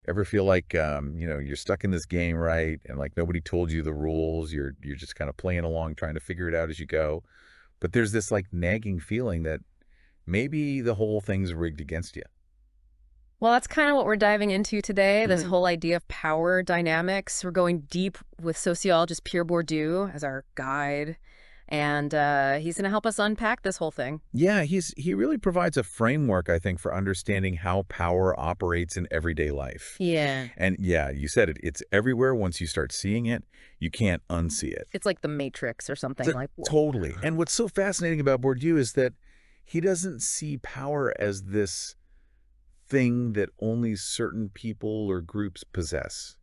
Ever feel like, you're stuck in this game, right? And like nobody told you the rules. You're just kind of playing along, trying to figure it out as you go. But there's this like nagging feeling that maybe the whole thing's rigged against you. Well, that's kind of what we're diving into today, this Mhm. whole idea of power dynamics. We're going deep with sociologist Pierre Bourdieu as our guide, and he's going to help us unpack this whole thing. Yeah, he really provides a framework, I think, for understanding how power operates in everyday life. Yeah. And yeah, you said it. It's everywhere. Once you start seeing it, you can't unsee it. It's like the Matrix or something like, whoa. Totally. And what's so fascinating about Bourdieu is that he doesn't see power as this thing that only certain people or groups possess.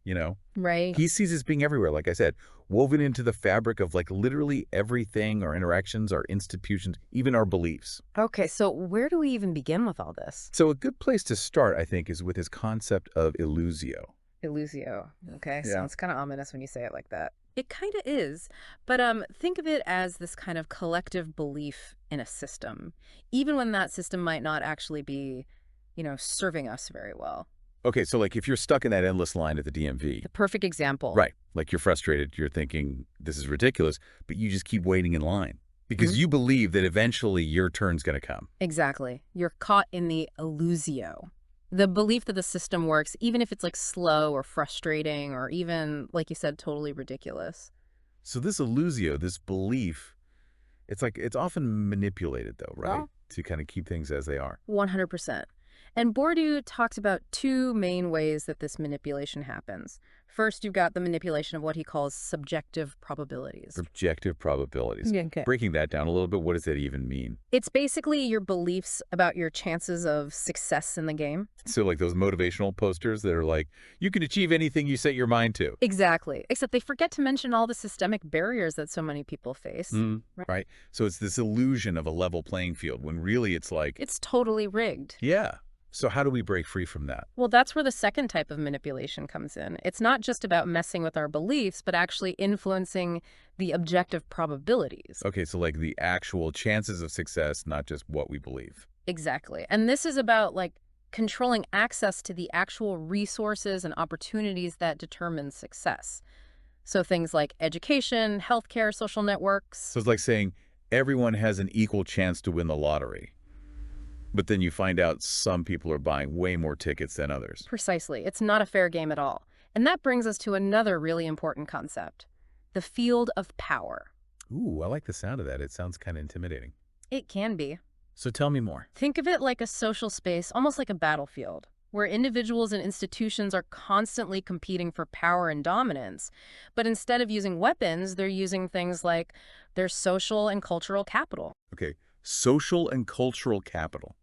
Right? He sees it as being everywhere, like I said, woven into the fabric of like literally everything, our interactions, our institutions, even our beliefs. Okay, so where do we even begin with all this? So a good place to start, I think, is with his concept of illusio. Illusio. Okay, Yeah. sounds kind of ominous when you say it like that. It kind of is, but think of it as this kind of collective belief in a system, even when that system might not actually be, serving us very well. Okay, so like if you're stuck in that endless line at the DMV, The perfect example. right, like you're frustrated, you're thinking, this is ridiculous, but you just keep waiting in line because you believe that eventually your turn's going to come. Exactly. You're caught in the illusio. The belief that the system works, even if it's like slow or frustrating or even, like you said, totally ridiculous. So this illusio, this belief, it's like it's often manipulated though, right? Well, To kind of keep things as they are. 100%. And Bourdieu talks about two main ways that this manipulation happens. First, you've got the manipulation of what he calls subjective probabilities. Objective probabilities. Yeah, okay. Breaking that down a little bit, what does that even mean? It's basically your beliefs about your chances of success in the game. So like those motivational posters that are like, you can achieve anything you set your mind to. Exactly. Except they forget to mention all the systemic barriers that so many people face. Right? Right? So it's this illusion of a level playing field when really it's like, It's totally rigged. yeah. So how do we break free from that? Well, that's where the second type of manipulation comes in. It's not just about messing with our beliefs, but actually influencing the objective probabilities. Okay, so like the actual chances of success, not just what we believe. Exactly. And this is about like controlling access to the actual resources and opportunities that determine success. So things like education, healthcare, social networks. So it's like saying everyone has an equal chance to win the lottery. But then you find out some people are buying way more tickets than others. Precisely. It's not a fair game at all. And that brings us to another really important concept, the field of power. Ooh, I like the sound of that. It sounds kind of intimidating. It can be. So tell me more. Think of it like a social space, almost like a battlefield, where individuals and institutions are constantly competing for power and dominance. But instead of using weapons, they're using things like their social and cultural capital. Okay, social and cultural capital.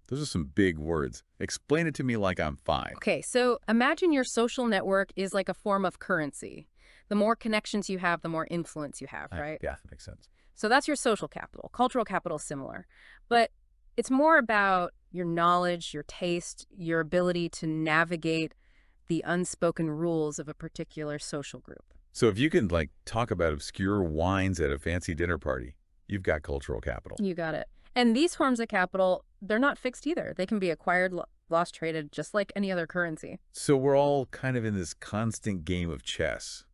Those are some big words. Explain it to me like I'm five. Okay, so imagine your social network is like a form of currency. The more connections you have, the more influence you have, right? Yeah, that makes sense. So that's your social capital. Cultural capital is similar. But it's more about your knowledge, your taste, your ability to navigate the unspoken rules of a particular social group. So if you can like talk about obscure wines at a fancy dinner party, you've got cultural capital. You got it. And these forms of capital, they're not fixed either. They can be acquired, lost, traded, just like any other currency. So we're all kind of in this constant game of chess,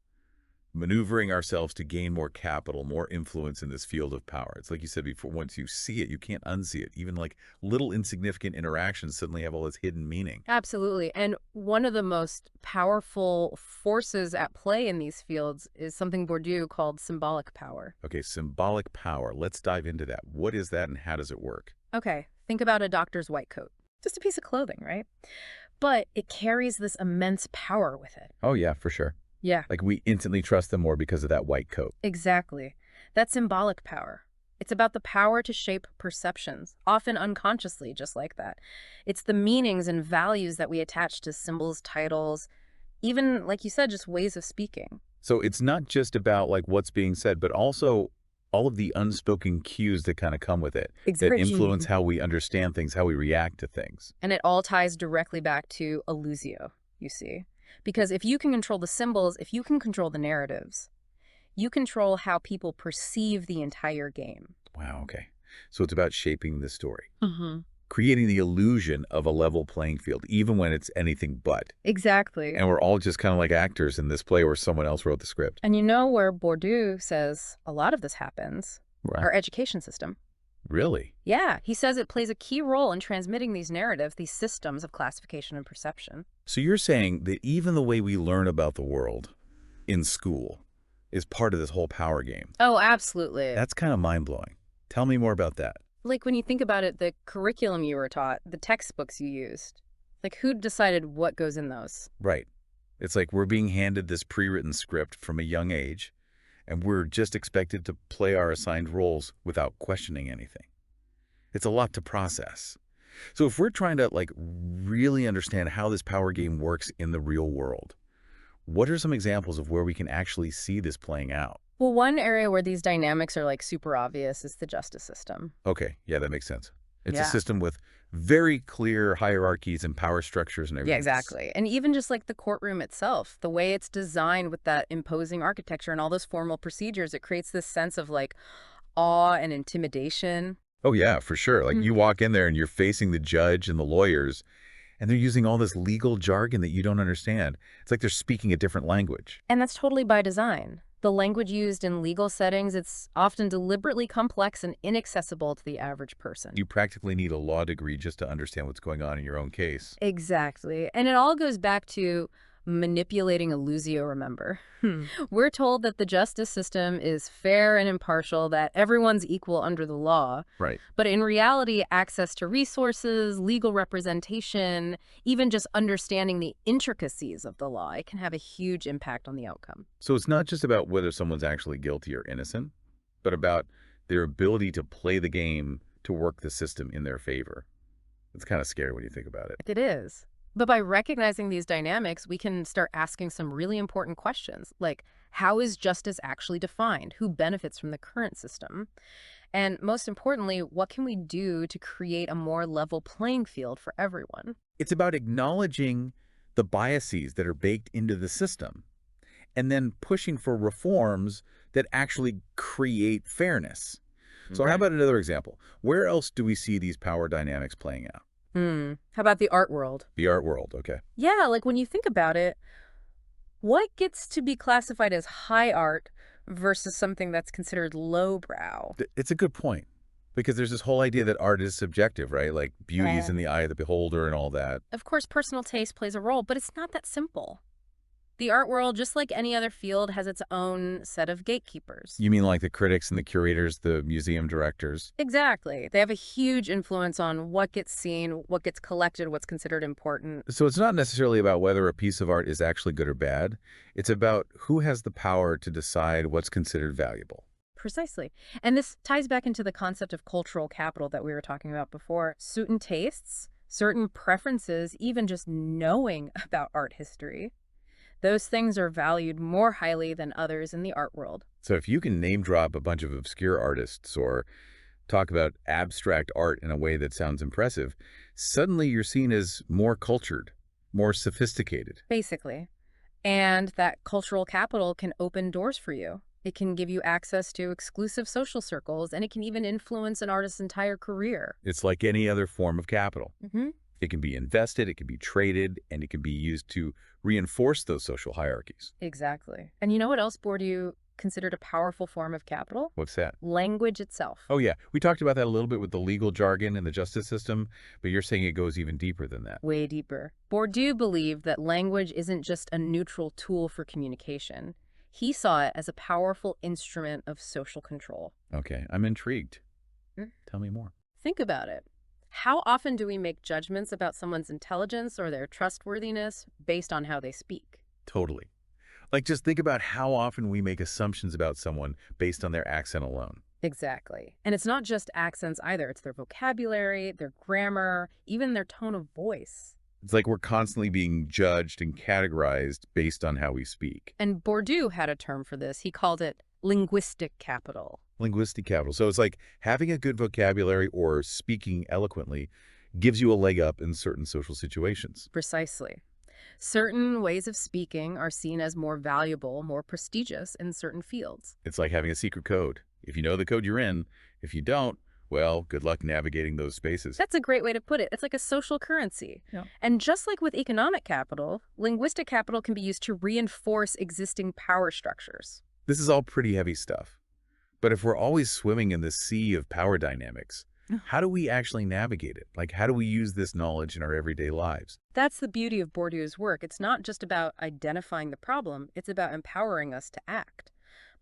maneuvering ourselves to gain more capital, more influence in this field of power. It's like you said before, once you see it, you can't unsee it. Even like little insignificant interactions suddenly have all this hidden meaning. Absolutely. And one of the most powerful forces at play in these fields is something Bourdieu called symbolic power. Okay, symbolic power. Let's dive into that. What is that and how does it work? Okay, think about a doctor's white coat. Just a piece of clothing, right? But it carries this immense power with it. Oh yeah, for sure. Yeah, Like we instantly trust them more because of that white coat. exactly. That's symbolic power. It's about the power to shape perceptions, often unconsciously, just like that. It's the meanings and values that we attach to symbols, titles, even, like you said, just ways of speaking. So it's not just about like what's being said, but also all of the unspoken cues that kind of come with it, that influence how we understand things, how we react to things. And it all ties directly back to illusio, you see. Because if you can control the symbols, if you can control the narratives, you control how people perceive the entire game. Wow, okay. So it's about shaping the story. Mm-hmm. creating the illusion of a level playing field, even when it's anything but. Exactly. And we're all just kind of like actors in this play where someone else wrote the script. And you know where Bourdieu says a lot of this happens? Right. Our education system. Really? Yeah, he says it plays a key role in transmitting these narratives, these systems of classification and perception. So you're saying that even the way we learn about the world in school is part of this whole power game. Oh, absolutely. That's kind of mind-blowing. Tell me more about that. Like when you think about it, the curriculum you were taught, the textbooks you used, like who decided what goes in those? Right. It's like we're being handed this pre-written script from a young age, and we're just expected to play our assigned roles without questioning anything. It's a lot to process. So if we're trying to really understand how this power game works in the real world, what are some examples of where we can actually see this playing out? Well, one area where these dynamics are like super obvious is the justice system. Okay, yeah, that makes sense. It's a Yeah. system with very clear hierarchies and power structures and Yeah, everything. exactly. And even just like the courtroom itself, the way it's designed with that imposing architecture and all those formal procedures, it creates this sense of like awe and intimidation. Oh yeah, for sure. Like you walk in there and you're facing the judge and the lawyers, and they're using all this legal jargon that you don't understand. It's like they're speaking a different language. And that's totally by design. The language used in legal settings, it's often deliberately complex and inaccessible to the average person. You practically need a law degree just to understand what's going on in your own case. Exactly. And it all goes back to manipulating illusio, remember? We're told that the justice system is fair and impartial, that everyone's equal under the law. Right. But in reality, access to resources, legal representation, even just understanding the intricacies of the law, it can have a huge impact on the outcome. So it's not just about whether someone's actually guilty or innocent, but about their ability to play the game to work the system in their favor. It's kind of scary when you think about it. It is. But by recognizing these dynamics, we can start asking some really important questions, like how is justice actually defined? Who benefits from the current system? And most importantly, what can we do to create a more level playing field for everyone? It's about acknowledging the biases that are baked into the system and then pushing for reforms that actually create fairness. So how about another example? Where else do we see these power dynamics playing out? How about the art world? The art world, okay. Yeah, like when you think about it, what gets to be classified as high art versus something that's considered lowbrow? It's a good point because there's this whole idea that art is subjective, right? Like beauty is in the eye of the beholder and all that. Of course, personal taste plays a role, but it's not that simple. The art world, just like any other field, has its own set of gatekeepers. You mean like the critics and the curators, the museum directors? Exactly. They have a huge influence on what gets seen, what gets collected, what's considered important. So it's not necessarily about whether a piece of art is actually good or bad. It's about who has the power to decide what's considered valuable. Precisely. And this ties back into the concept of cultural capital that we were talking about before. Certain tastes, certain preferences, even just knowing about art history, those things are valued more highly than others in the art world. So if you can name drop a bunch of obscure artists or talk about abstract art in a way that sounds impressive, suddenly you're seen as more cultured, more sophisticated. Basically. And that cultural capital can open doors for you. It can give you access to exclusive social circles, and it can even influence an artist's entire career. It's like any other form of capital. Mm-hmm. It can be invested, it can be traded, and it can be used to reinforce those social hierarchies. Exactly. And you know what else Bourdieu considered a powerful form of capital? What's that? Language itself. Oh, yeah. We talked about that a little bit with the legal jargon and the justice system, but you're saying it goes even deeper than that. Way deeper. Bourdieu believed that language isn't just a neutral tool for communication. He saw it as a powerful instrument of social control. Okay, I'm intrigued. Tell me more. Think about it. How often do we make judgments about someone's intelligence or their trustworthiness based on how they speak? Totally. Like, just think about how often we make assumptions about someone based on their accent alone. Exactly. And it's not just accents either. It's their vocabulary, their grammar, even their tone of voice. It's like we're constantly being judged and categorized based on how we speak. And Bourdieu had a term for this. He called it linguistic capital. Linguistic capital. So it's like having a good vocabulary or speaking eloquently gives you a leg up in certain social situations. Precisely. Certain ways of speaking are seen as more valuable, more prestigious in certain fields. It's like having a secret code. If you know the code you're in, if you don't, Well, good luck navigating those spaces. That's a great way to put it. It's like a social currency. Yeah. And just like with economic capital, linguistic capital can be used to reinforce existing power structures. This is all pretty heavy stuff. But if we're always swimming in the sea of power dynamics, how do we actually navigate it? Like, how do we use this knowledge in our everyday lives? That's the beauty of Bourdieu's work. It's not just about identifying the problem, it's about empowering us to act.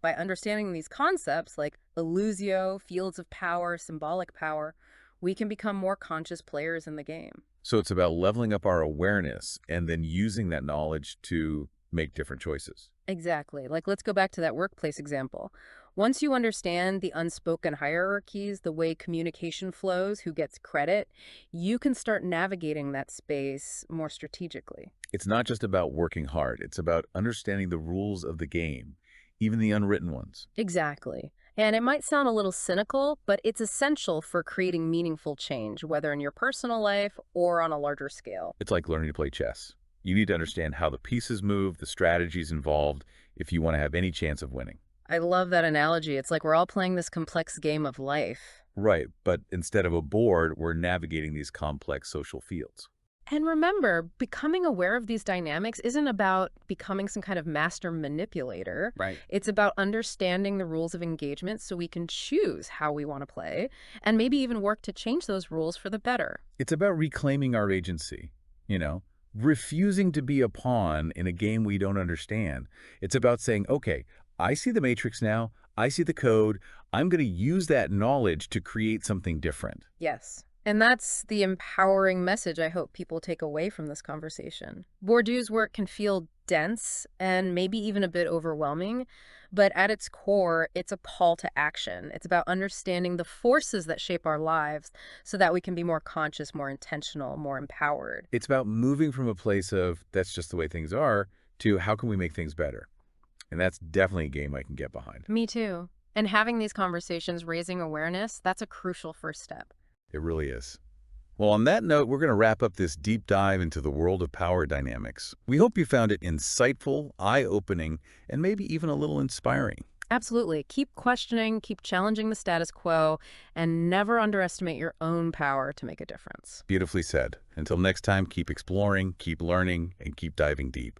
By understanding these concepts like illusio, fields of power, symbolic power, we can become more conscious players in the game. So it's about leveling up our awareness and then using that knowledge to make different choices. Exactly. Like, let's go back to that workplace example. Once you understand the unspoken hierarchies, the way communication flows, who gets credit, you can start navigating that space more strategically. It's not just about working hard. It's about understanding the rules of the game, even the unwritten ones. Exactly. And it might sound a little cynical, but it's essential for creating meaningful change, whether in your personal life or on a larger scale. It's like learning to play chess. You need to understand how the pieces move, the strategies involved, if you want to have any chance of winning. I love that analogy. It's like we're all playing this complex game of life. Right, but instead of a board, we're navigating these complex social fields. And remember, becoming aware of these dynamics isn't about becoming some kind of master manipulator. Right. It's about understanding the rules of engagement so we can choose how we want to play and maybe even work to change those rules for the better. It's about reclaiming our agency, refusing to be a pawn in a game we don't understand. It's about saying, okay, I see the matrix now, I see the code, I'm going to use that knowledge to create something different. Yes. And that's the empowering message I hope people take away from this conversation. Bourdieu's work can feel dense and maybe even a bit overwhelming, but at its core, it's a call to action. It's about understanding the forces that shape our lives so that we can be more conscious, more intentional, more empowered. It's about moving from a place of that's just the way things are to how can we make things better. And that's definitely a game I can get behind. Me too. And having these conversations, raising awareness, that's a crucial first step. It really is. Well, on that note, we're going to wrap up this deep dive into the world of power dynamics. We hope you found it insightful, eye-opening, and maybe even a little inspiring. Absolutely. Keep questioning, keep challenging the status quo, and never underestimate your own power to make a difference. Beautifully said. Until next time, keep exploring, keep learning, and keep diving deep.